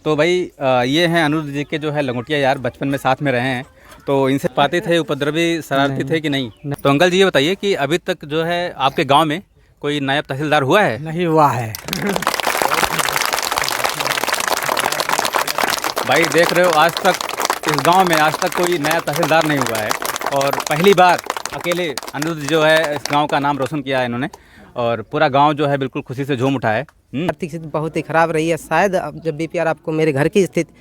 तो भाई ये हैं अनिरुद्ध जी के जो है लंगोटिया यार, बचपन में साथ में रहे हैं, तो इनसे पाते थे, उपद्रवी शरारती थे कि नहीं? तो अंकल जी ये बताइए कि अभी तक जो है आपके गांव में कोई नायब तहसीलदार हुआ है? नहीं हुआ है। भाई देख रहे हो, आज तक इस गांव में आज तक कोई नया तहसीलदार नहीं हुआ है, और पहली बार अकेले अनिरुद्ध जो है इस गांव का नाम रोशन किया है इन्होंने, और पूरा गांव जो है बिल्कुल खुशी से झूम उठा है। आर्थिक स्थिति बहुत ही ख़राब रही है। शायद अब जब बीपीआर आपको मेरे घर की स्थिति,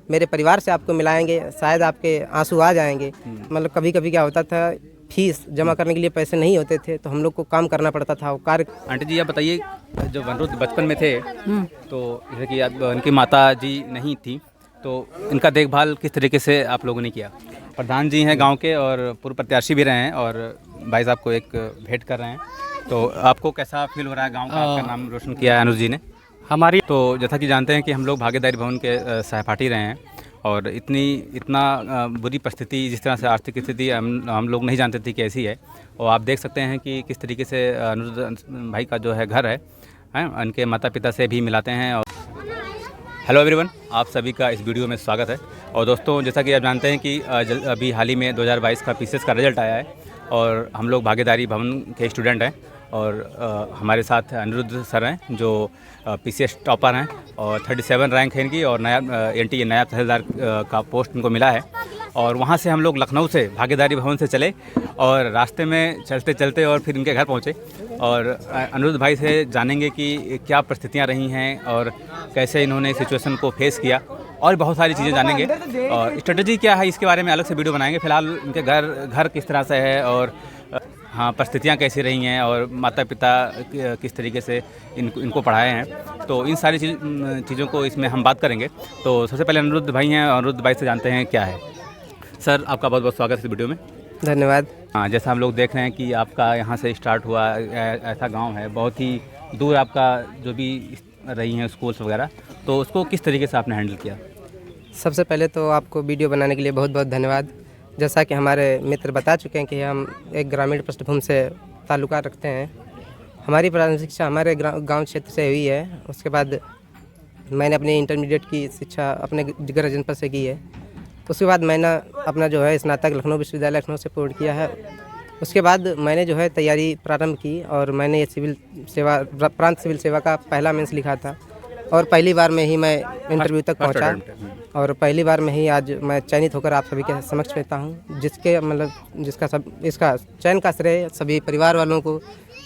मेरे परिवार से आपको मिलाएंगे, शायद आपके आंसू आ जाएंगे। मतलब कभी कभी क्या होता था, फीस जमा करने के लिए पैसे नहीं होते थे, तो हम लोग को काम करना पड़ता था। वो कार्य आंटी जी आप बताइए, जब अनिरुद्ध बचपन में थे तो जैसे कि आप, उनकी माता जी नहीं थी, तो इनका देखभाल किस तरीके से आप लोगों ने किया? प्रधान जी हैं गांव के और पूर्व प्रत्याशी भी रहे हैं, और भाई साहब को एक भेंट कर रहे हैं, तो आपको कैसा फील हो रहा है? गांव का आपका नाम रोशन किया है अनुज जी ने हमारी तो जैसा कि जानते हैं कि हम लोग भागीदारी भवन के सहपाठी रहे हैं, और इतना बुरी परिस्थिति, जिस तरह से आर्थिक स्थिति हम लोग नहीं जानते थे कि ऐसी है, और आप देख सकते हैं कि किस तरीके से अनुज भाई का जो है घर है, उनके माता पिता से भी मिलाते हैं। और हेलो एवरीवन, आप सभी का इस वीडियो में स्वागत है। और दोस्तों, जैसा कि आप जानते हैं कि अभी हाल ही में 2022 का पीसीएस का रिजल्ट आया है, और हम लोग भागीदारी भवन के स्टूडेंट हैं, और हमारे साथ अनिरुद्ध सर हैं जो पीसीएस टॉपर हैं, और 37 रैंक है इनकी, और एनटी नायब तहसीलदार का पोस्ट इनको मिला है। और वहाँ से हम लोग लखनऊ से भागीदारी भवन से चले, और रास्ते में चलते चलते और फिर इनके घर पहुँचे, और अनिरुद्ध भाई से जानेंगे कि क्या परिस्थितियाँ रही हैं और कैसे इन्होंने सिचुएशन को फेस किया, और बहुत सारी चीज़ें जानेंगे। और स्ट्रेटजी क्या है इसके बारे में अलग से वीडियो बनाएंगे। फिलहाल इनके घर किस तरह से है, और हाँ परिस्थितियाँ कैसी रही हैं, और माता पिता किस तरीके से इनको पढ़ाए हैं, तो इन सारी चीज़ों को इसमें हम बात करेंगे। तो सबसे पहले अनिरुद्ध भाई हैं, अनिरुद्ध भाई से जानते हैं क्या है। सर आपका बहुत बहुत स्वागत है इस वीडियो में। धन्यवाद। हाँ, जैसा हम लोग देख रहे हैं कि आपका यहाँ से स्टार्ट हुआ, ऐसा गाँव है, बहुत ही दूर आपका जो भी रही हैं स्कूल्स वगैरह, तो उसको किस तरीके से आपने हैंडल किया? सबसे पहले तो आपको वीडियो बनाने के लिए बहुत बहुत धन्यवाद। जैसा कि हमारे मित्र बता चुके हैं कि हम एक ग्रामीण पृष्ठभूमि से ताल्लुका रखते हैं। हमारी प्राथमिक शिक्षा हमारे गांव क्षेत्र से हुई है। उसके बाद मैंने अपनी इंटरमीडिएट की शिक्षा अपने जिगर जनपद से की है। उसके बाद मैंने अपना जो है स्नातक लखनऊ विश्वविद्यालय लखनऊ से पूर्ण किया है। उसके बाद मैंने जो है तैयारी प्रारंभ की, और मैंने ये सिविल सेवा, प्रांत सिविल सेवा का पहला मेंस लिखा था, और पहली बार में ही मैं इंटरव्यू तक पहुंचा, और पहली बार में ही आज मैं चयनित होकर आप सभी के समक्ष रहता हूं, इसका चयन का श्रेय सभी परिवार वालों को,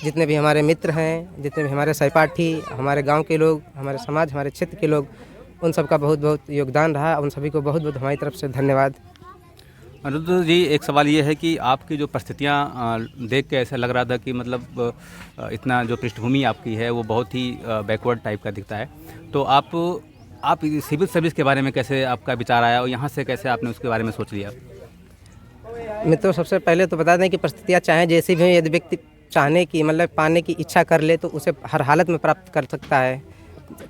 जितने भी हमारे मित्र हैं, जितने भी हमारे सहपाठी, हमारे गांव के लोग, हमारे समाज, हमारे क्षेत्र के लोग, उन सबका बहुत बहुत योगदान रहा। उन सभी को बहुत बहुत हमारी तरफ से धन्यवाद। अनिरुद्ध जी, एक सवाल ये है कि आपकी जो परिस्थितियाँ देख के ऐसा लग रहा था कि मतलब इतना जो पृष्ठभूमि आपकी है वो बहुत ही बैकवर्ड टाइप का दिखता है, तो आप सिविल सर्विस के बारे में कैसे आपका विचार आया, और यहाँ से कैसे आपने उसके बारे में सोच लिया? मित्रों, सबसे पहले तो बता दें कि परिस्थितियाँ चाहे जैसी भी हो, यदि व्यक्ति चाहने की मतलब पाने की इच्छा कर ले तो उसे हर हालत में प्राप्त कर सकता है।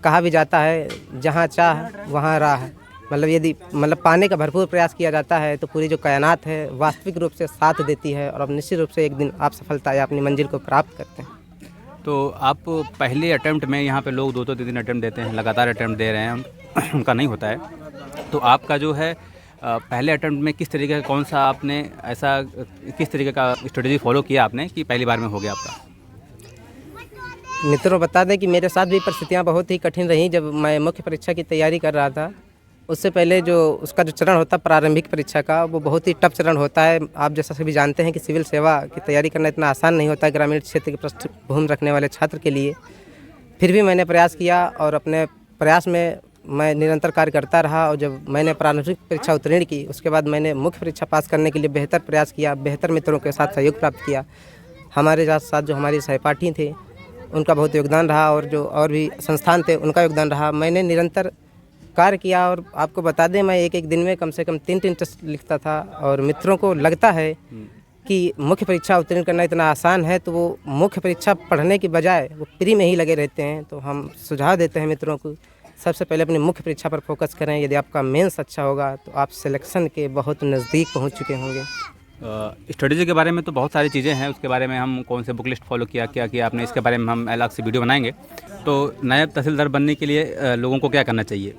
कहा भी जाता है, जहाँ चाह वहाँ राह। मतलब यदि पाने का भरपूर प्रयास किया जाता है तो पूरी जो कायनात है वास्तविक रूप से साथ देती है, और अब निश्चित रूप से एक दिन आप सफलता या अपनी मंजिल को प्राप्त करते हैं। तो आप पहले अटैम्प्ट में, यहाँ पे लोग 2-2 3 अटैम्प्ट देते हैं, लगातार अटैम्प्ट दे रहे हैं, उनका नहीं होता है, तो आपका जो है पहले अटैम्प्ट में किस तरीके का, कौन सा आपने ऐसा किस तरीके का स्ट्रेटजी फॉलो किया आपने कि पहली बार में हो गया आपका? मित्रों, बता दें कि मेरे साथ भी परिस्थितियाँ बहुत ही कठिन रहीं। जब मैं मुख्य परीक्षा की तैयारी कर रहा था, उससे पहले जो उसका जो चरण होता है प्रारंभिक परीक्षा का, वो बहुत ही टफ चरण होता है। आप जैसा सभी जानते हैं कि सिविल सेवा की तैयारी करना इतना आसान नहीं होता है ग्रामीण क्षेत्र की पृष्ठभूमि रखने वाले छात्र के लिए। फिर भी मैंने प्रयास किया, और अपने प्रयास में मैं निरंतर कार्य करता रहा, और जब मैंने प्रारंभिक परीक्षा उत्तीर्ण की, उसके बाद मैंने मुख्य परीक्षा पास करने के लिए बेहतर प्रयास किया, बेहतर मित्रों के साथ सहयोग प्राप्त किया। हमारे साथ जो हमारी सहपाठी थे उनका बहुत योगदान रहा, और जो और भी संस्थान थे उनका योगदान रहा। मैंने निरंतर कार्य किया, और आपको बता दें मैं एक दिन में कम से कम 3 टेस्ट लिखता था। और मित्रों को लगता है कि मुख्य परीक्षा उत्तीर्ण करना इतना आसान है, तो वो मुख्य परीक्षा पढ़ने की बजाय वो प्री में ही लगे रहते हैं। तो हम सुझाव देते हैं मित्रों को, सबसे पहले अपनी मुख्य परीक्षा पर फोकस करें। यदि आपका मेंस अच्छा होगा तो आप सिलेक्शन के बहुत नज़दीक पहुँच चुके होंगे। स्ट्रेटजी के बारे में तो बहुत सारी चीज़ें हैं, उसके बारे में हम कौन से बुक लिस्ट फॉलो किया, क्या किया आपने, इसके बारे में हम अलग से वीडियो बनाएंगे। तो नायब तहसीलदार बनने के लिए लोगों को क्या करना चाहिए?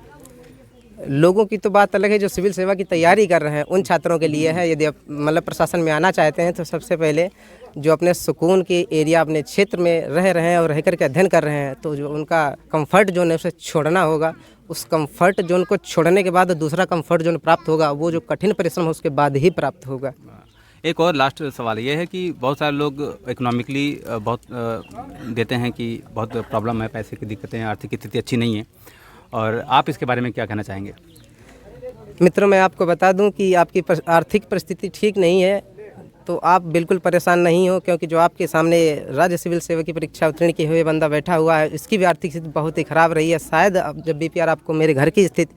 लोगों की तो बात अलग है, जो सिविल सेवा की तैयारी कर रहे हैं उन छात्रों के लिए है। यदि आप मतलब प्रशासन में आना चाहते हैं तो सबसे पहले जो अपने सुकून के एरिया, अपने क्षेत्र में रह रहे हैं और रह करके अध्ययन कर रहे हैं, तो जो उनका कंफर्ट जोन है उसे छोड़ना होगा। उस कंफर्ट जोन को छोड़ने के बाद दूसरा कंफर्ट जोन प्राप्त होगा, वो जो कठिन परिश्रम है उसके बाद ही प्राप्त होगा। एक और लास्ट सवाल ये है कि बहुत सारे लोग इकोनॉमिकली बहुत देते हैं कि बहुत प्रॉब्लम है, पैसे की दिक्कतें हैं, आर्थिक स्थिति अच्छी नहीं है, और आप इसके बारे में क्या कहना चाहेंगे? मित्रों, मैं आपको बता दूं कि आपकी आर्थिक परिस्थिति ठीक नहीं है तो आप बिल्कुल परेशान नहीं हो, क्योंकि जो आपके सामने राज्य सिविल सेवा की परीक्षा उत्तीर्ण किए हुए बंदा बैठा हुआ है, इसकी भी आर्थिक स्थिति बहुत ही ख़राब रही है। शायद अब जब बीपीआर आपको मेरे घर की स्थिति,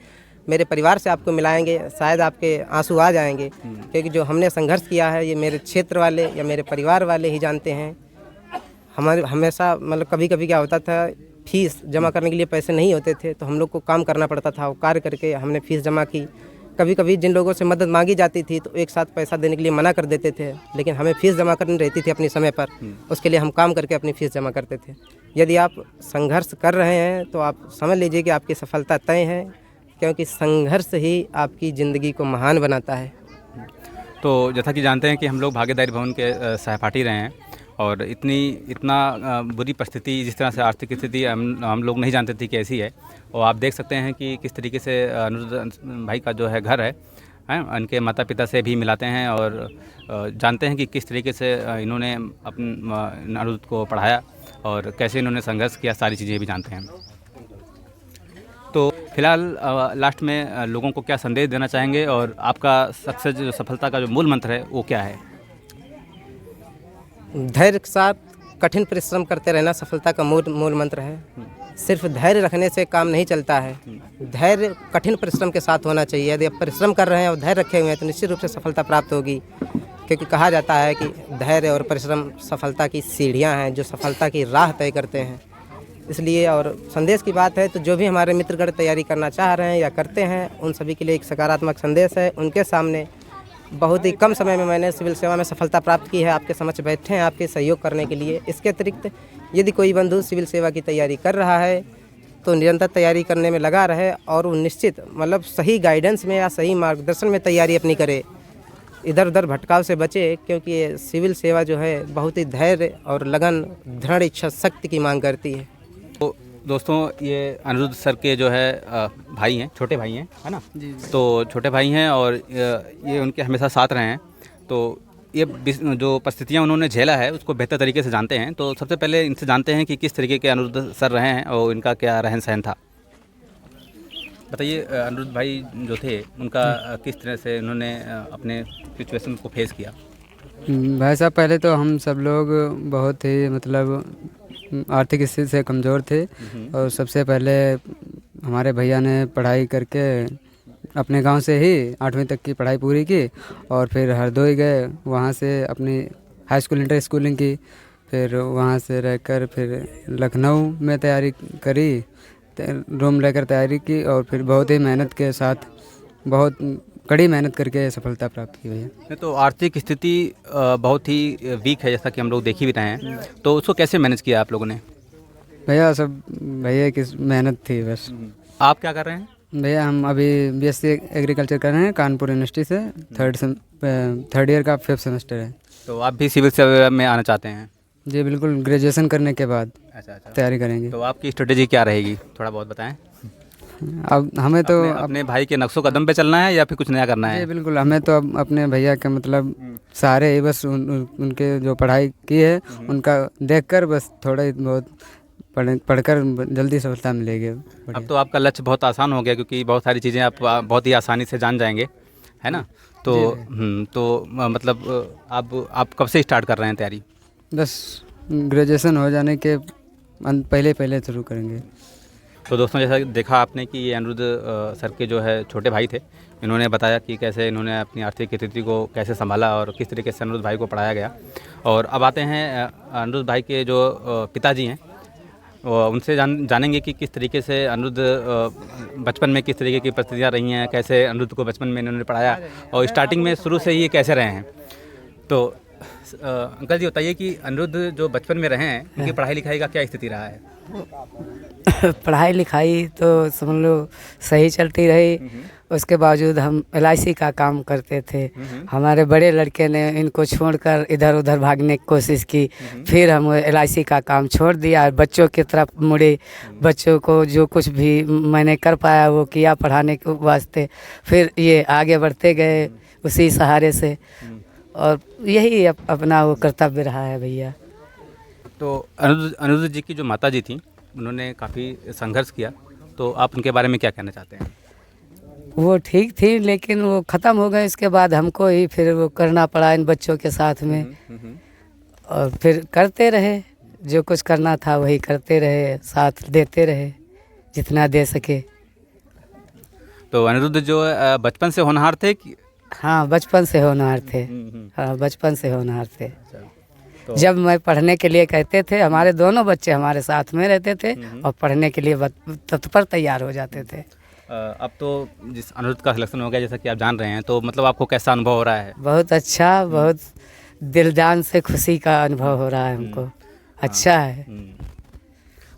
मेरे परिवार से आपको मिलाएंगे, शायद आपके आंसू आ जाएंगे, क्योंकि जो हमने संघर्ष किया है ये मेरे क्षेत्र वाले या मेरे परिवार वाले ही जानते हैं। हमारे हमेशा मतलब कभी कभी क्या होता था, फीस जमा करने के लिए पैसे नहीं होते थे तो हम लोग को काम करना पड़ता था, वो कार्य करके हमने फीस जमा की। कभी कभी जिन लोगों से मदद मांगी जाती थी तो एक साथ पैसा देने के लिए मना कर देते थे, लेकिन हमें फ़ीस जमा करनी रहती थी अपने समय पर, उसके लिए हम काम करके अपनी फ़ीस जमा करते थे। यदि आप संघर्ष कर रहे हैं तो आप समझ लीजिए कि आपकी सफलता तय है, क्योंकि संघर्ष ही आपकी ज़िंदगी को महान बनाता है। तो जैसा कि जानते हैं कि हम लोग भागीदारी भवन के सहपाठी रहे हैं, और इतना बुरी परिस्थिति, जिस तरह से आर्थिक स्थिति हम लोग नहीं जानते थे कि ऐसी है, और आप देख सकते हैं कि किस तरीके से अनुरुद्ध भाई का जो है घर है, उनके माता पिता से भी मिलाते हैं और जानते हैं कि किस तरीके से इन्होंने अपने अनुरुद्ध को पढ़ाया और कैसे इन्होंने संघर्ष किया, सारी चीज़ें भी जानते हैं। तो फिलहाल लास्ट में लोगों को क्या संदेश देना चाहेंगे, और आपका सक्सेस, जो सफलता का जो मूल मंत्र है वो क्या है? धैर्य के साथ कठिन परिश्रम करते रहना सफलता का मूल मंत्र है। सिर्फ धैर्य रखने से काम नहीं चलता है, धैर्य कठिन परिश्रम के साथ होना चाहिए। यदि आप परिश्रम कर रहे हैं और धैर्य रखे हुए हैं तो निश्चित रूप से सफलता प्राप्त होगी, क्योंकि कहा जाता है कि धैर्य और परिश्रम सफलता की सीढ़ियां हैं जो सफलता की राह तय करते हैं। इसलिए और संदेश की बात है तो जो भी हमारे मित्रगण तैयारी करना चाह रहे हैं या करते हैं, उन सभी के लिए एक सकारात्मक संदेश है। उनके सामने बहुत ही कम समय में मैंने सिविल सेवा में सफलता प्राप्त की है, आपके समक्ष बैठे हैं आपके सहयोग करने के लिए। इसके अतिरिक्त यदि कोई बंधु सिविल सेवा की तैयारी कर रहा है तो निरंतर तैयारी करने में लगा रहे, और वो निश्चित मतलब सही गाइडेंस में या सही मार्गदर्शन में तैयारी अपनी करे, इधर उधर भटकाव से बचे, क्योंकि ये सिविल सेवा जो है बहुत ही धैर्य और लगन, दृढ़ इच्छा शक्ति की मांग करती है। तो दोस्तों, ये अनुरुद्ध सर के जो है भाई हैं, छोटे भाई हैं, है ना? जी। तो छोटे भाई हैं और ये उनके हमेशा साथ रहे हैं, तो ये जो परिस्थितियाँ उन्होंने झेला है उसको बेहतर तरीके से जानते हैं। तो सबसे पहले इनसे जानते हैं कि किस तरीके के अनुरुद्ध सर रहे हैं और इनका क्या रहन सहन था। बताइए, अनुरुद्ध भाई जो थे उनका किस तरह से उन्होंने अपने सिचुएशन को फेस किया? भाई साहब, पहले तो हम सब लोग बहुत ही मतलब आर्थिक स्थिति से कमज़ोर थे, और सबसे पहले हमारे भैया ने पढ़ाई करके अपने गांव से ही 8वीं तक की पढ़ाई पूरी की, और फिर हरदोई गए, वहां से अपनी हाई स्कूल इंटर स्कूलिंग की, फिर वहां से रहकर फिर लखनऊ में तैयारी करी, रूम लेकर तैयारी की, और फिर बहुत ही मेहनत के साथ, बहुत कड़ी मेहनत करके सफलता प्राप्त की भैया। तो आर्थिक स्थिति बहुत ही वीक है, जैसा कि हम लोग देख ही भी रहे हैं, तो उसको कैसे मैनेज किया आप लोगों ने? भैया सब भैया की मेहनत थी बस। आप क्या कर रहे हैं? भैया हम अभी बीएससी एग्रीकल्चर कर रहे हैं कानपुर यूनिवर्सिटी से, थर्ड ईयर का 5th सेमेस्टर है। तो आप भी सिविल सेवा में आना चाहते हैं? जी बिल्कुल, ग्रेजुएशन करने के बाद अच्छा। तैयारी करेंगे। तो आपकी स्ट्रेटेजी क्या रहेगी, थोड़ा बहुत बताएं। अब हमें तो अपने भाई के नक्शों कदम पे चलना है या फिर कुछ नया करना है? जी बिल्कुल, हमें तो अब अपने भैया के मतलब सारे ही बस उनके जो पढ़ाई की है उनका देखकर बस थोड़ा ही बहुत पढ़कर जल्दी सफलता मिलेगी। अब तो आपका लक्ष्य बहुत आसान हो गया, क्योंकि बहुत सारी चीज़ें आप बहुत ही आसानी से जान जाएंगे, है ना? तो मतलब आप कब से स्टार्ट कर रहे हैं तैयारी? बस ग्रेजुएशन हो जाने के पहले शुरू करेंगे। तो दोस्तों, जैसा देखा आपने कि ये अनुरुद्ध सर के जो है छोटे भाई थे, इन्होंने बताया कि कैसे इन्होंने अपनी आर्थिक स्थिति को कैसे संभाला और किस तरीके से अनुरुद्ध भाई को पढ़ाया गया। और अब आते हैं अनुरुद्ध भाई के जो पिताजी हैं, उनसे जानेंगे कि किस तरीके से अनुरुद्ध बचपन में किस तरीके की परिस्थितियाँ रही हैं, कैसे अनुरुद्ध को बचपन में इन्होंने पढ़ाया और स्टार्टिंग में शुरू से ही ये कैसे रहे हैं। तो अंकल जी बताइए कि अनुरुद्ध जो बचपन में रहे हैं, उनकी पढ़ाई लिखाई का क्या स्थिति रहा है? पढ़ाई लिखाई तो समझ लो सही चलती रही। उसके बावजूद हम LIC का काम करते थे। हमारे बड़े लड़के ने इनको छोड़कर इधर उधर भागने की कोशिश की। फिर हम LIC का काम छोड़ दिया और बच्चों की तरफ मुड़े। बच्चों को जो कुछ भी मैंने कर पाया वो किया पढ़ाने के वास्ते। फिर ये आगे बढ़ते गए उसी सहारे से, और यही अपना वो कर्तव्य रहा है भैया। तो अनिरुद्ध जी की जो माता जी थी उन्होंने काफ़ी संघर्ष किया, तो आप उनके बारे में क्या कहना चाहते हैं? वो ठीक थी लेकिन वो ख़त्म हो गए। इसके बाद हमको ही फिर वो करना पड़ा इन बच्चों के साथ में, और फिर करते रहे जो कुछ करना था वही करते रहे, साथ देते रहे जितना दे सके। तो अनिरुद्ध जो बचपन से होनहार थे कि? हाँ, बचपन से होनहार थे। हाँ, बचपन से होनहार थे। तो जब मैं पढ़ने के लिए कहते थे, हमारे दोनों बच्चे हमारे साथ में रहते थे और पढ़ने के लिए तत्पर तैयार हो जाते थे। अब तो जिस अनिरुद्ध का सिलेक्शन हो गया जैसा कि आप जान रहे हैं, तो मतलब आपको कैसा अनुभव हो रहा है? बहुत अच्छा, बहुत दिलजान से खुशी का अनुभव हो रहा है हमको। अच्छा है।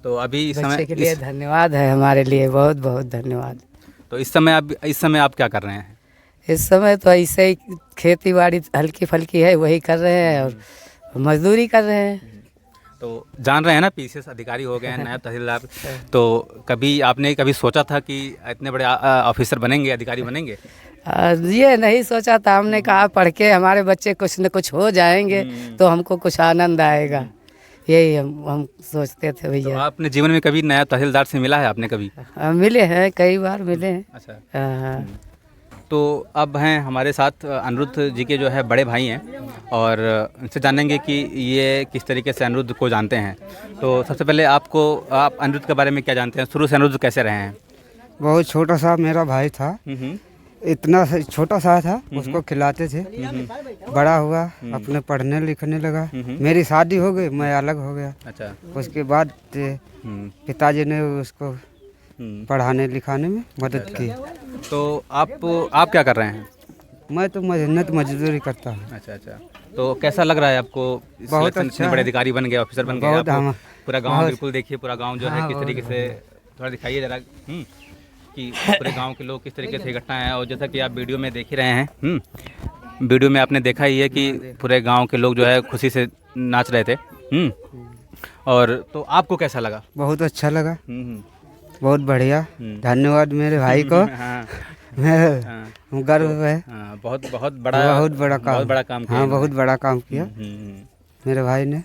तो अभी इस बच्चे समय के लिए धन्यवाद है, हमारे लिए बहुत बहुत धन्यवाद। तो इस समय आप क्या कर रहे हैं? इस समय तो ऐसे ही खेती बाड़ी हल्की फल्की है वही कर रहे हैं और मजदूरी कर रहे हैं। तो जान रहे हैं ना, PCS अधिकारी हो गए हैं, नायब तहसीलदार, तो कभी आपने कभी सोचा था कि इतने बड़े ऑफिसर बनेंगे, अधिकारी बनेंगे? ये नहीं सोचा था। हमने कहा पढ़ के हमारे बच्चे कुछ न कुछ हो जाएंगे तो हमको कुछ आनंद आएगा, यही हम सोचते थे तो भैया। आपने जीवन में कभी नायब तहसीलदार से मिला है आपने कभी? मिले हैं, कई बार मिले हैं। अच्छा। हाँ। तो अब हैं हमारे साथ अनिरुद्ध जी के जो है बड़े भाई हैं, और इनसे जानेंगे कि ये किस तरीके से अनिरुद्ध को जानते हैं। तो सबसे पहले आप अनिरुद्ध के बारे में क्या जानते हैं? शुरू से अनिरुद्ध कैसे रहे हैं? बहुत छोटा सा मेरा भाई था, इतना छोटा सा था, उसको खिलाते थे। बड़ा हुआ, अपने पढ़ने लिखने लगा। मेरी शादी हो गई, मैं अलग हो गया। अच्छा। उसके बाद पिताजी ने उसको पढ़ाने लिखाने में मदद की। तो आप क्या कर रहे हैं? मैं तो मेहनत मजदूरी करता हूँ। अच्छा अच्छा। तो कैसा लग रहा है आपको? बहुत इतने अच्छा बड़े है। अधिकारी बन गए, ऑफिसर बन गए। बहुत आपको हम पूरा गांव बिल्कुल देखिए, पूरा गांव जो है हाँ, किस तरीके से, थोड़ा दिखाइए जरा कि पूरे गांव के लोग किस तरीके से इकट्ठा हैं। और जैसा कि आप वीडियो में देख ही रहे हैं, वीडियो में आपने देखा ही है कि पूरे गाँव के लोग जो है खुशी से नाच रहे थे। और तो आपको कैसा लगा? बहुत अच्छा लगा, बहुत बढ़िया। धन्यवाद मेरे भाई को। हाँ, मैं गर्व है। बहुत बड़ा बहुत बड़ा काम, बहुत बड़ा काम किया। हाँ, बहुत बड़ा काम किया मेरे भाई ने।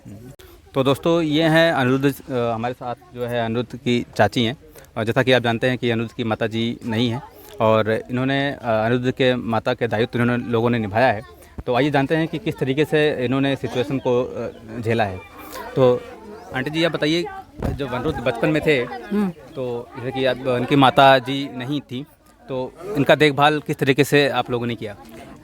तो दोस्तों ये हैं अनिरुद्ध, हमारे साथ जो है अनिरुद्ध की चाची हैं। और जैसा कि आप जानते हैं कि अनिरुद्ध की माता जी नहीं हैं, और इन्होंने अनिरुद्ध के माता के दायित्व इन्होंने लोगों ने निभाया है। तो आइए जानते हैं कि किस तरीके से इन्होंने सिचुएशन को झेला है। तो आंटी जी आप बताइए, जब अनिरुद्ध बचपन में थे तो जैसे कि आप उनकी माता जी नहीं थी, तो इनका देखभाल किस तरीके से आप लोगों ने किया?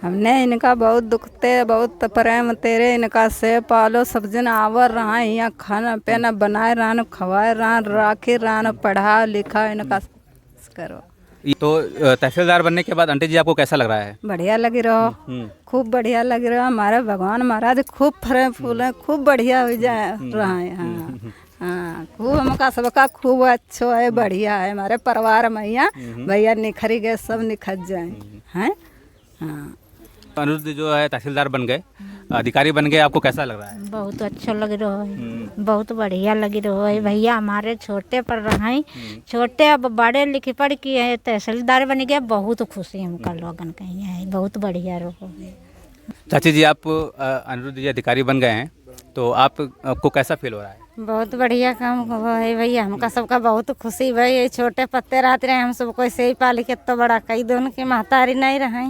हमने इनका बहुत दुखते, बहुत प्रेम तेरे इनका से पालो, सब जन आवर रहा, यहाँ खाना पीना बनाए रहा, खवाए रहा, राखे रहा, पढ़ा लिखा इनका करो। तो तहसीलदार बनने के बाद आंटी जी आपको कैसा लग रहा है? बढ़िया लगी रहो, खूब बढ़िया लगी रहो। हमारे भगवान महाराज खूब फरे फूल है, खूब बढ़िया हो जाए रहा है। हाँ हाँ, खूब हमका सबका खूब अच्छो है, बढ़िया है। हमारे परिवार में यहाँ भैया निखरी गए, सब निखर जाए हैं। हाँ, अनिरुद्ध जो है तहसीलदार बन गए, अधिकारी बन गए, आपको कैसा लग रहा है? बहुत अच्छा लग रहा है, बहुत बढ़िया लग रहा है। भैया हमारे छोटे पर रहे, छोटे अब बड़े लिखे पढ़ के है, तहसीलदार बन गया। बहुत खुशी हमका लोगन कहीं है, बहुत बढ़िया रहो। चाची जी आप अनिरुद्ध जी अधिकारी बन गए हैं, तो आपको कैसा फील हो रहा है? बहुत बढ़िया काम हुआ है भैया, हमका सबका बहुत खुशी भाई। ये छोटे पत्ते रहते रहे, हम सबको ऐसे ही पाली के तो बड़ा कई दोनों की महतारी नहीं रहे,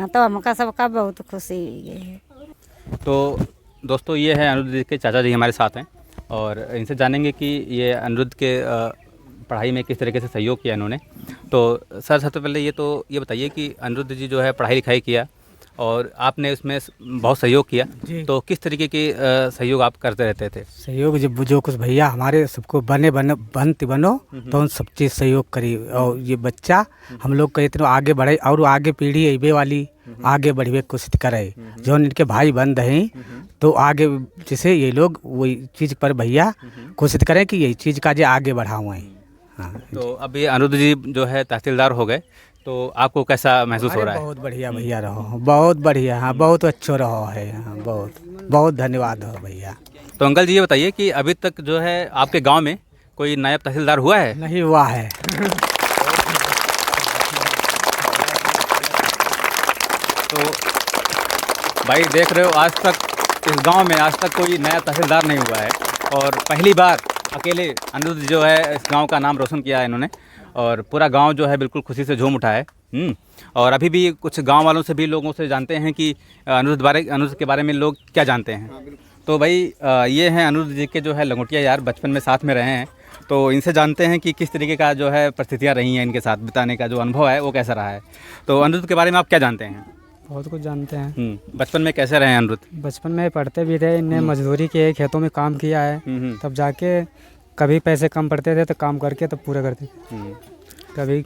तो हमका सबका बहुत खुशी हुई है। तो दोस्तों ये है अनिरुद्ध जी के चाचा जी हमारे साथ हैं, और इनसे जानेंगे कि ये अनिरुद्ध के पढ़ाई में किस तरीके से सहयोग किया इन्होंने। तो सर सबसे पहले ये बताइए कि अनिरुद्ध जी जो है पढ़ाई लिखाई किया और आपने उसमें बहुत सहयोग किया, तो किस तरीके की सहयोग आप करते रहते थे? सहयोग जब जो कुछ भैया हमारे सबको बनो तो उन सब चीज़ सहयोग करी। और ये बच्चा हम लोग कहे इतना आगे बढ़े और आगे पीढ़ी अबे वाली आगे बढ़वे कोशिश करे। जो इनके भाई बन रहे तो आगे जैसे ये लोग वही चीज़ पर भैया कोशिश करें कि यही चीज़ का जो आगे बढ़ाएं। हाँ, तो अभी अनिरुद्ध जी जो है तहसीलदार हो गए, तो आपको कैसा महसूस हो रहा है? बहुत बढ़िया भैया रहो, बहुत बढ़िया। हाँ, बहुत अच्छो रहो है। हाँ, बहुत बहुत धन्यवाद हो भैया। तो अंकल जी ये बताइए कि अभी तक जो है आपके गांव में कोई नायब तहसीलदार हुआ है? नहीं हुआ है। तो भाई देख रहे हो, आज तक इस गांव में आज तक कोई नया तहसीलदार नहीं हुआ है और पहली बार अकेले अनिरुद्ध जो है इस गांव का नाम रोशन किया है इन्होंने और पूरा गांव जो है बिल्कुल खुशी से झूम उठा है। और अभी भी कुछ गांव वालों से भी लोगों से जानते हैं कि अनिरुद्ध के बारे में लोग क्या जानते हैं। तो भाई ये हैं अनिरुद्ध जी के जो है लंगोटिया यार, बचपन में साथ में रहे हैं, तो इनसे जानते हैं कि किस तरीके का जो है परिस्थितियाँ रही हैं इनके साथ बिताने का जो अनुभव है वो कैसा रहा है। तो अनिरुद्ध के बारे में आप क्या जानते हैं? बहुत कुछ जानते हैं। बचपन में कैसे रहे हैं अनिरुद्ध? बचपन में पढ़ते भी थे, इनने मजदूरी किए, खेतों में काम किया है, तब जाके कभी पैसे कम पड़ते थे तो काम करके तब पूरे करते थे। कभी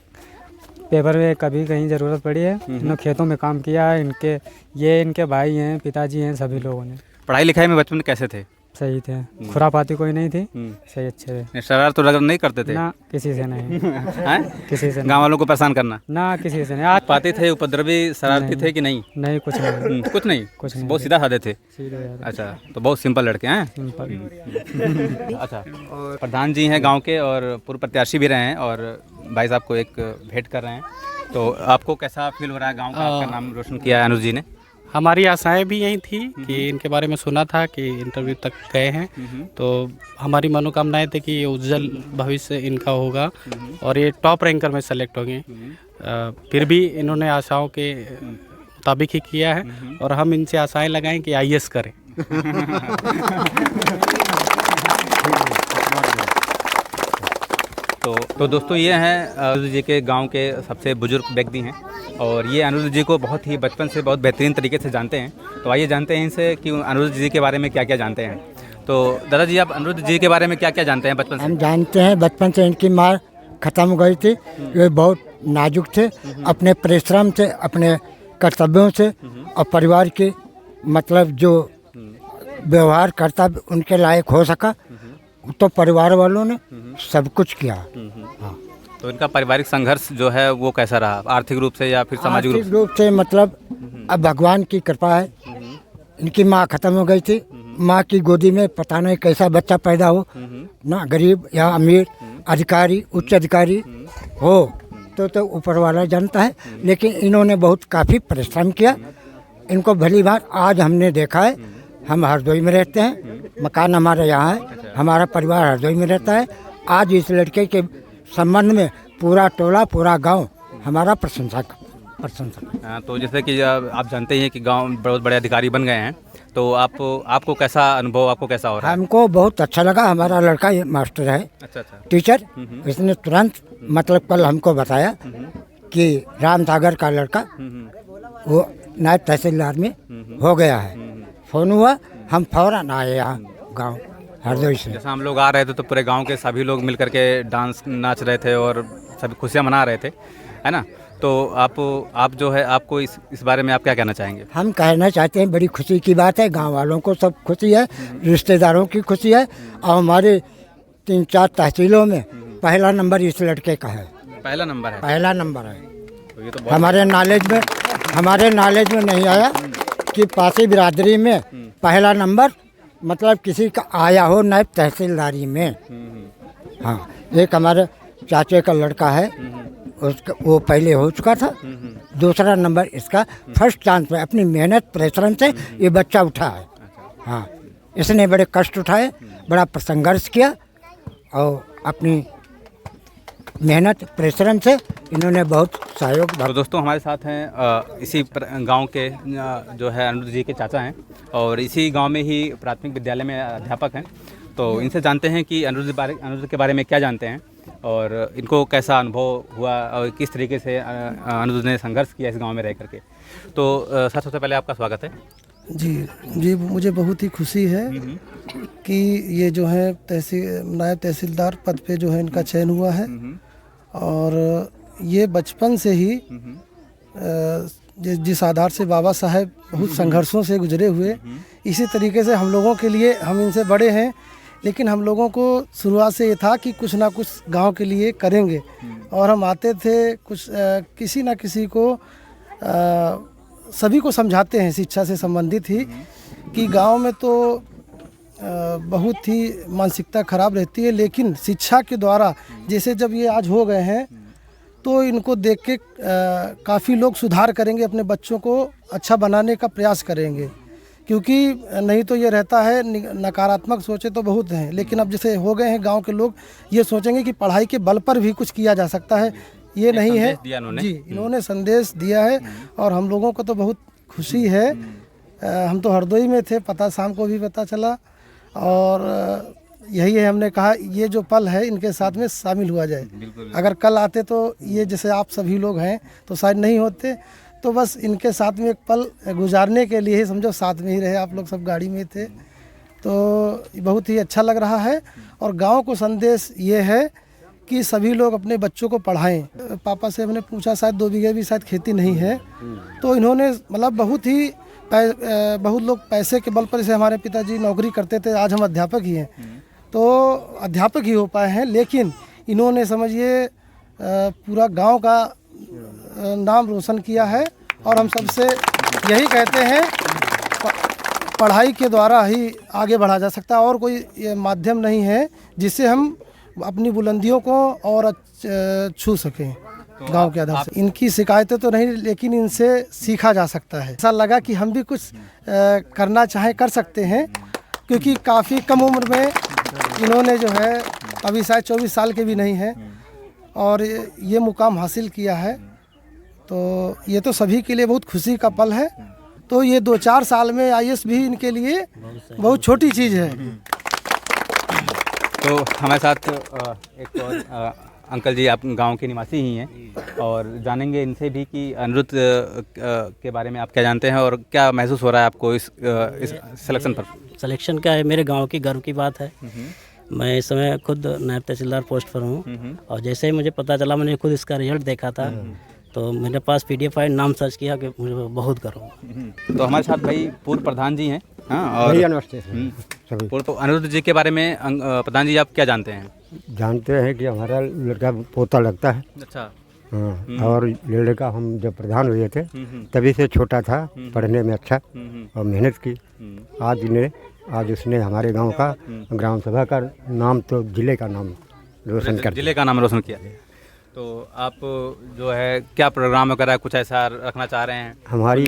पेपर में कभी कहीं ज़रूरत पड़ी है, इन्होंने खेतों में काम किया है। इनके भाई हैं, पिताजी हैं, सभी लोगों ने। पढ़ाई लिखाई में बचपन में कैसे थे? सही थे, खुरापाती कोई नहीं थी, सही अच्छे थे। शरारत तो नहीं करते थे? ना, किसी से नहीं। किसी से गाँव वालों को परेशान करना? ना, किसी से नहीं। आज पाते थे, उपद्रवी शरारती थे कि नहीं? नहीं, कुछ नहीं। कुछ नहीं, कुछ नहीं, बहुत सीधा साधे थे। सीधे। अच्छा, तो बहुत सिंपल लड़के हैं। सिंपल। अच्छा, प्रधान जी हैं गांव के और पूर्व प्रत्याशी भी रहे हैं और भाई साहब को एक भेंट कर रहे हैं। तो आपको कैसा फील हो रहा है, गांव का आपका नाम रोशन किया है अनिरुद्ध जी ने? हमारी आशाएं भी यही थी कि इनके बारे में सुना था कि इंटरव्यू तक गए हैं, तो हमारी मनोकामनाएं थी कि ये उज्जवल भविष्य इनका होगा और ये टॉप रैंकर में सेलेक्ट होंगे। फिर भी इन्होंने आशाओं के मुताबिक ही किया है और हम इनसे आशाएं लगाएं कि IAS करें। तो दोस्तों ये हैं अनिरुद्ध जी के गांव के सबसे बुजुर्ग व्यक्ति हैं और ये अनिरुद्ध जी को बहुत ही बचपन से बहुत बेहतरीन तरीके से जानते हैं। तो आइए जानते हैं इनसे कि अनिरुद्ध जी के बारे में क्या क्या जानते हैं। तो दादाजी, आप अनिरुद्ध जी के बारे में क्या क्या जानते हैं बचपन से? हम जानते हैं बचपन से इनकी माँ खत्म हो गई थी, वे बहुत नाजुक थे, अपने परिश्रम से, अपने कर्तव्यों से और परिवार के मतलब जो व्यवहार कर्तव्य उनके लायक हो सका तो परिवार वालों ने सब कुछ किया। हाँ। तो इनका पारिवारिक संघर्ष जो है वो कैसा रहा, आर्थिक रूप से या फिर सामाजिक रूप से? मतलब अब भगवान की कृपा है, इनकी माँ खत्म हो गई थी, माँ की गोदी में पता नहीं कैसा बच्चा पैदा हो, ना गरीब या अमीर, अधिकारी, उच्च अधिकारी हो तो ऊपर वाला जानता है, लेकिन इन्होंने बहुत काफ़ी परिश्रम किया। इनको भली बार आज हमने देखा है, हम हरदोई में रहते हैं, मकान हमारा यहाँ है, हमारा परिवार हरदोई में रहता है। आज इस लड़के के संबंध में पूरा टोला, पूरा गांव हमारा प्रशंसा। तो जैसे कि आप जानते हैं कि गांव बहुत बड़े अधिकारी बन गए हैं, तो आपको कैसा अनुभव, आपको कैसा हो रहा है? हमको बहुत अच्छा लगा। हमारा लड़का ये मास्टर है, टीचर, इसने तुरंत मतलब कल हमको बताया कि राम सागर का लड़का वो नायब तहसीलदार में हो गया है। फ़ोन हुआ, हम फौरन आए यहाँ गांव हरदोई से। जैसा हम लोग आ रहे थे तो पूरे गांव के सभी लोग मिलकर के डांस नाच रहे थे और सभी खुशियाँ मना रहे थे, है ना? तो आप जो है, आपको इस बारे में आप क्या कहना चाहेंगे? हम कहना चाहते हैं बड़ी खुशी की बात है, गांव वालों को सब खुशी है, रिश्तेदारों की खुशी है और हमारे 3-4 तहसीलों में पहला नंबर इस लड़के का है। पहला नंबर है? पहला नंबर है। तो ये तो हमारे नॉलेज में नहीं आया कि पासी बिरादरी में पहला नंबर मतलब किसी का आया हो नायब तहसीलदारी में। हाँ, एक हमारे चाचे का लड़का है, उसका वो पहले हो चुका था, दूसरा नंबर इसका फर्स्ट चांस पे अपनी मेहनत परिश्रम से ये बच्चा उठा है। हाँ, इसने बड़े कष्ट उठाए, बड़ा संघर्ष किया और अपनी मेहनत परिश्रम से इन्होंने बहुत सहयोग। तो दोस्तों हमारे साथ हैं इसी गांव के जो है अनिरुद्ध जी के चाचा हैं और इसी गांव में ही प्राथमिक विद्यालय में अध्यापक हैं। तो इनसे जानते हैं कि अनिरुद्ध के बारे में क्या जानते हैं और इनको कैसा अनुभव हुआ और किस तरीके से अनिरुद्ध ने संघर्ष किया इस गांव में रह करके। तो सबसे पहले आपका स्वागत है। जी, मुझे बहुत ही खुशी है कि ये जो है नायब तहसीलदार पद पे जो है इनका चयन हुआ है और ये बचपन से ही जिस आधार से बाबा साहेब बहुत संघर्षों से गुजरे हुए, इसी तरीके से हम लोगों के लिए, हम इनसे बड़े हैं लेकिन हम लोगों को शुरुआत से ये था कि कुछ ना कुछ गांव के लिए करेंगे। और हम आते थे कुछ किसी ना किसी को सभी को समझाते हैं, शिक्षा से संबंधित ही, कि गांव में तो बहुत ही मानसिकता खराब रहती है, लेकिन शिक्षा के द्वारा जैसे जब ये आज हो गए हैं तो इनको देख के काफ़ी लोग सुधार करेंगे, अपने बच्चों को अच्छा बनाने का प्रयास करेंगे। क्योंकि नहीं तो ये रहता है नकारात्मक सोचे तो बहुत हैं, लेकिन अब जैसे हो गए हैं गांव के लोग ये सोचेंगे कि पढ़ाई के बल पर भी कुछ किया जा सकता है, ये नहीं है जी। इन्होंने संदेश दिया है और हम लोगों को तो बहुत खुशी है। हम तो हरदोई में थे, पता शाम को भी पता चला, और यही है, हमने कहा ये जो पल है इनके साथ में शामिल हुआ जाए। अगर कल आते तो ये जैसे आप सभी लोग हैं तो शायद नहीं होते, तो बस इनके साथ में एक पल गुजारने के लिए ही समझो साथ में ही रहे, आप लोग सब गाड़ी में थे, तो बहुत ही अच्छा लग रहा है। और गांव को संदेश ये है कि सभी लोग अपने बच्चों को पढ़ाएं। पापा से हमने पूछा, शायद 2 बीघे भी शायद खेती नहीं है, तो इन्होंने मतलब बहुत लोग पैसे के बल पर, जैसे हमारे पिताजी नौकरी करते थे, आज हम अध्यापक ही हैं, तो अध्यापक ही हो पाए हैं, लेकिन इन्होंने समझिए पूरा गांव का नाम रोशन किया है। और हम सबसे यही कहते हैं, पढ़ाई के द्वारा ही आगे बढ़ा जा सकता है, और कोई माध्यम नहीं है जिससे हम अपनी बुलंदियों को और छू सकें गांव के आधार से। इनकी शिकायतें तो नहीं, लेकिन इनसे सीखा जा सकता है। ऐसा लगा कि हम भी कुछ करना चाहें, कर सकते हैं, क्योंकि काफ़ी कम उम्र में इन्होंने जो है, अभी शायद 24 साल के भी नहीं हैं, और ये मुकाम हासिल किया है, तो ये तो सभी के लिए बहुत खुशी का पल है। तो ये 2-4 साल में IAS भी इनके लिए बहुत छोटी चीज़ है। तो हमारे साथ एक और अंकल जी, आप गांव के निवासी ही हैं, और जानेंगे इनसे भी कि अनिरुद्ध के बारे में आप क्या जानते हैं और क्या महसूस हो रहा है आपको इस सिलेक्शन पर। सिलेक्शन क्या है, मेरे गांव की गर्व की बात है। मैं इस समय खुद नायब तहसीलदार पोस्ट पर हूँ, और जैसे ही मुझे पता चला, मैंने खुद इसका रिजल्ट देखा था, तो मेरे पास PDF फाइल नाम सर्च किया कि मुझे बहुत गर्व हुआ। तो हमारे साथ भाई पूर्व प्रधान जी हैं, हाँ, और पूर्व अनिरुद्ध जी के बारे में प्रधान जी आप क्या जानते हैं? जानते हैं कि हमारा लड़का पोता लगता है। अच्छा। हाँ, और ये लड़का हम जब प्रधान हुए थे तभी से छोटा था, पढ़ने में अच्छा और मेहनत की। आज उसने हमारे गांव का ग्राम सभा का नाम, तो जिले का नाम रोशन कर, जिले का नाम रोशन किया। तो आप जो है क्या प्रोग्राम वगैरह कुछ ऐसा रखना चाह रहे हैं? हमारी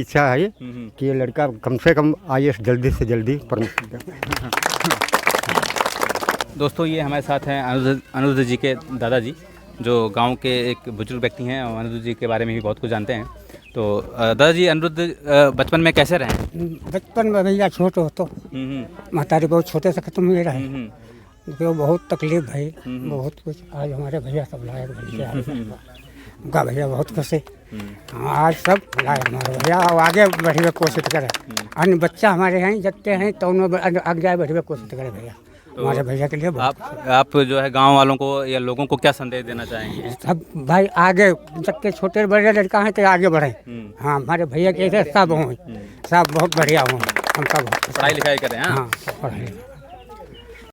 इच्छा है कि ये लड़का कम से कम IAS जल्दी से जल्दी दोस्तों, ये हमारे साथ हैं अनिरुद्ध जी के दादाजी, जो गांव के एक बुजुर्ग व्यक्ति हैं और अनिरुद्ध जी के बारे में भी बहुत कुछ जानते हैं। तो दादाजी, अनिरुद्ध बचपन में कैसे रहे? बचपन में भैया छोटे हो तो महतारी बहुत छोटे से खत्म हुए रहे, तो बहुत तकलीफ भाई, बहुत कुछ। आज हमारे भैया सब लायक भैया, उनका भैया बहुत खुश है। आज सब लायक हमारे भैया, और आगे बढ़े कोशिश करें। अन्य बच्चा हमारे हैं जगते हैं, तो उन्होंने आगे जाए बढ़े कोशिश करें भैया, हमारे भैया के लिए। आप जो है गांव वालों को या लोगों को क्या संदेश देना चाहेंगे? सब भाई आगे, जब के छोटे बड़े लड़का हैं तो आगे बढ़े। हाँ, हमारे भैया के सब हों, सब बहुत बढ़िया हों, उनका बहुत पढ़ाई लिखाई करें। हाँ, पढ़ाई।